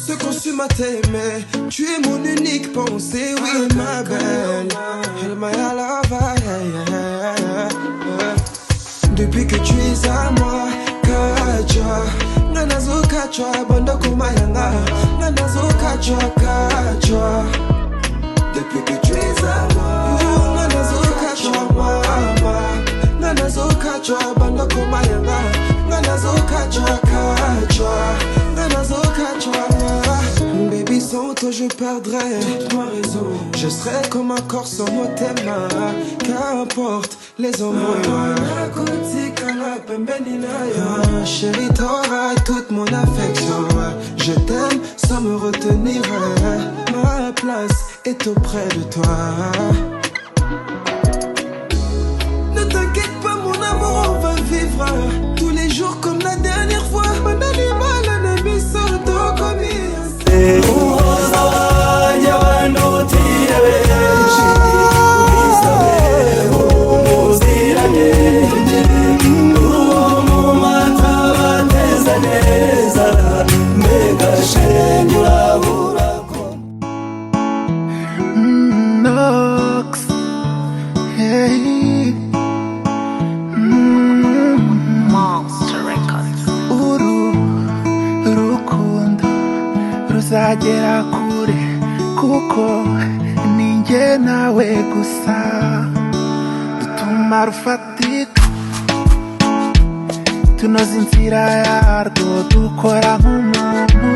se consume à t'aimer. Tu es mon unique pensée, oui ma belle. Elle m'a à la depuis que tu es à moi, Kacha. Nanazo Kacha, banda kumayanga. Nanazo Kacha, Kacha. Depuis que tu es à moi, Nanazo Kacha, mama. Nanazo Kacha, banda kumayanga. Nanazo Kacha, Kacha. Nanazo Kacha. Baby, sans toi je perdrais toute ma raison. Je serais comme un corps sans moi tes mains. Qu'importe les hommes. Chérie, t'auras toute mon affection. Je t'aime sans me retenir. Ma place est auprès de toi. Ne t'inquiète pas mon amour, on va vivre tous les jours comme la dernière fois. On a du mal à ne plus sortir comme il. Uzagera kure kuko ninjye nawe gusa dutuma rufatika tunoza inzira yarwo dukora nk'umuntu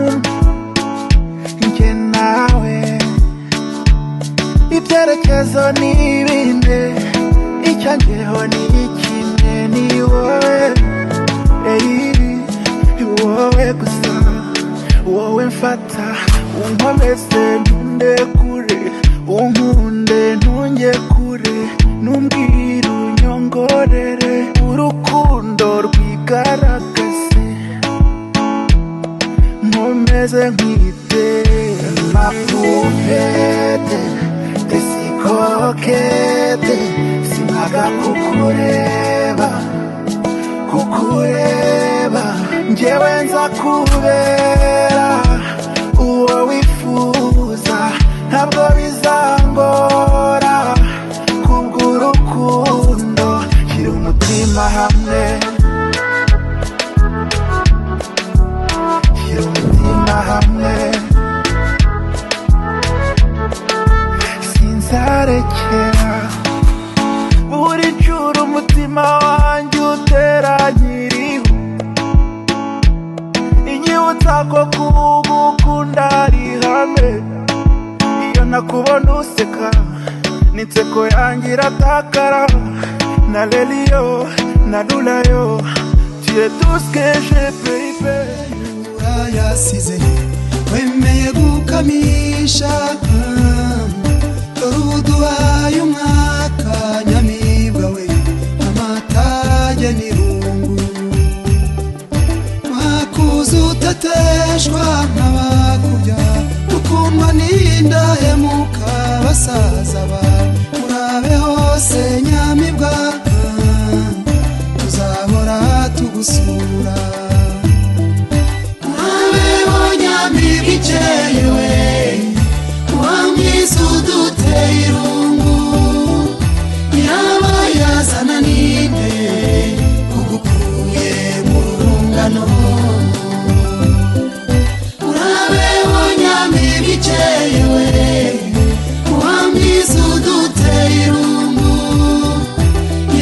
njye nawe ibyerekezo ni bine icyanjyeho ni kimwe ni wowe wowe gusa wowe mfata unkomeze ntunde kure unkunde ntunge kure numbwira unyongorere urukundo rwigaragaze nkomeze nkwite mapupete desikokete simaga kukureba njyewe nza kubera uwo wifuza ntabwo bizangora kubw'urukundo shyira umutima hamwe shyira umutima hamwe sinzarekera buri ncuro umutima wanjye utera nkiriho inyibutsa ko kugukunda ari ihame iyo nakubona useka n'inseko yanjye iratakara na leliyo na lulayo tu es tout ce que j'ai baby urayasize wemeye gukamisha uduhaye umwaka nyamibwa we amatage n'irungu mwakuze utateshwa nk'abakubya ukundwa n'indahemuka basaza ba urabe hose nyamibwa tuzahora tugusura urabeho nyamibwa ikeye we wamwiza uduteye irungu yaba yazana ninde ugukuye mu rungano urabeho nyamibwa ikeye we wamwiza uduteye irungu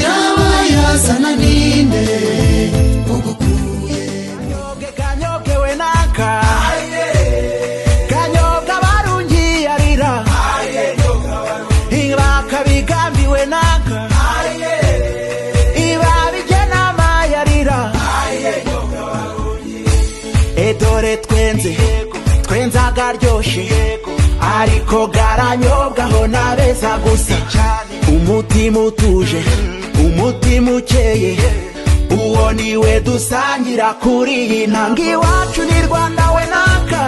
yaba yazana ninde ugukuye kanyogewe naka kanyobwa barungi arira bakabigambiwe naka ibabigena yarira edore twenze agaryoshe ariko garanyobwaho nabeza gusa umutima utuje umutima ukeye uwo niwe dusangira kuri iyi ntanga iwacu ni Rwanda we naka